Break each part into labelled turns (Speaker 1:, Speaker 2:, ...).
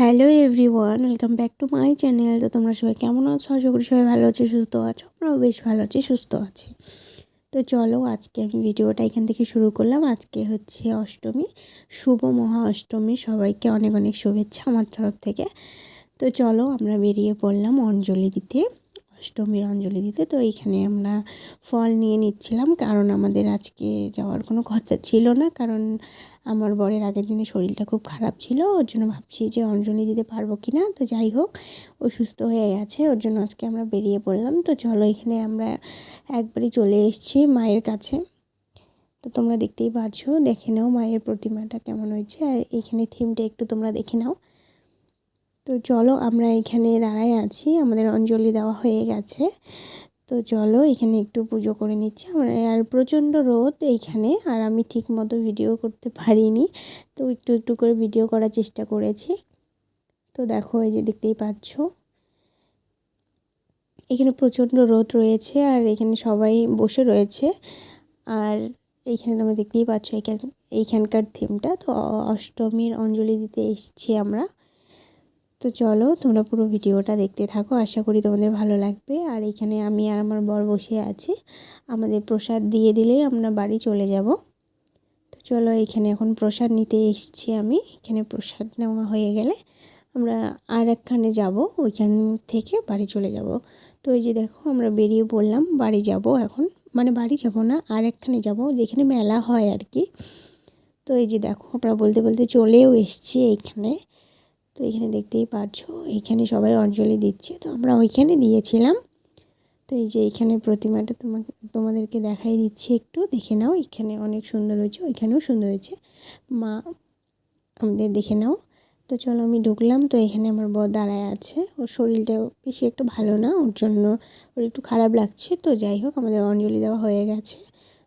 Speaker 1: Hello everyone, welcome back to my channel. তো তোমরা সবাই কেমন আছো? আশা করি সবাই ভালো আছে, সুস্থ আছো। আমরাও বেশ ভালো আছি, সুস্থ আছি। তো চলো আজকে আমি ভিডিওটা এখান থেকে শুরু করলাম। আজকে হচ্ছে অষ্টমী, শুভ মহা অষ্টমী। সবাইকে অনেক অনেক শুভেচ্ছা আমার তরফ থেকে। তো চলো আমরা বেরিয়ে পড়লাম অঞ্জলি দিতে, অষ্টমীর অঞ্জলি দিতে। তো এইখানে আমরা ফল নিয়ে নিচ্ছিলাম, কারণ আমাদের আজকে যাওয়ার কোনো কথা ছিল না, কারণ আমার বরের আগের দিনে শরীরটা খুব খারাপ ছিল। ওর জন্য ভাবছি যে অঞ্জলি দিতে পারবো কি না। তো যাই হোক, ও সুস্থ হয়ে গেছে, ওর জন্য আজকে আমরা বেরিয়ে পড়লাম। তো চলো এখানে আমরা একবারই চলে এসেছি মায়ের কাছে। তো তোমরা দেখতেই পারছো, দেখে নাও মায়ের প্রতিমাটা কেমন হয়েছে, আর এইখানে থিমটা একটু তোমরা দেখে নাও। তো চলো আমরা এখানে দাঁড়ায় আছি, আমাদের অঞ্জলি দেওয়া হয়ে গেছে। তো চলো এখানে একটু পুজো করে নিচ্ছি আমরা। আর প্রচণ্ড রোদ এইখানে, আর আমি ঠিক মতো ভিডিও করতে পারিনি, তো একটু একটু করে ভিডিও করার চেষ্টা করেছি। তো দেখো এই যে দেখতেই পাচ্ছ, এখানে প্রচণ্ড রোদ রয়েছে, আর এখানে সবাই বসে রয়েছে। আর এইখানে তোমরা দেখতেই পাচ্ছ এইখানকার থিমটা। তো অষ্টমীর অঞ্জলি দিতে এসেছি আমরা। তো চলো তোমরা পুরো ভিডিওটা দেখতে থাকো, আশা করি তোমাদের ভালো লাগবে। আর এখানে আমি আর আমার বর বসে আছি, আমাদের প্রসাদ দিয়ে দিলেই আমরা বাড়ি চলে যাব। তো চলো এখানে এখন প্রসাদ নিতে এসেছি আমি। এখানে প্রসাদ নেওয়া হয়ে গেলে আমরা আর একখানে যাব, ওইখান থেকে বাড়ি চলে যাব। তো এই যে দেখো আমরা বেরিয়ে পড়লাম, বাড়ি যাব এখন। মানে বাড়ি যাব না, আর একখানে যাব যেখানে মেলা হয় আর কি। তো এই যে দেখো আমরা বলতে বলতে চলেও এসেছি এইখানে। তো এখানে দেখতেই পারছো, এইখানে সবাই অঞ্জলি দিচ্ছে, তো আমরা ওইখানে দিয়েছিলাম। তো এই যে এইখানে প্রতিমাটা তোমাদেরকে দেখাই দিচ্ছি, একটু দেখে নাও। এখানে অনেক সুন্দর হয়েছে, ওইখানেও সুন্দর হয়েছে, মা আমাদের দেখে নাও। তো চলো আমি ঢুকলাম। তো এখানে আমার বর দাঁড়ায় আছে, ওর শরীরটা বেশি একটু ভালো না, ওর জন্য ওর একটু খারাপ লাগছে। তো যাই হোক আমাদের অঞ্জলি দেওয়া হয়ে গেছে।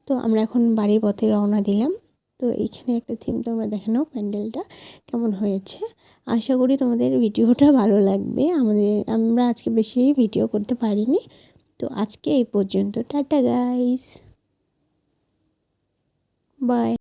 Speaker 1: তো আমরা এখন বাড়ির পথে রওনা দিলাম। তো এইখানে একটা থিম তোমরা দেখে নাও, প্যান্ডেলটা কেমন হয়েছে। আশা করি তোমাদের ভিডিওটা ভালো লাগবে। আমরা আজকে বেশি ভিডিও করতে পারিনি। তো আজকে এই পর্যন্ত, টাটা গাইস, বাই।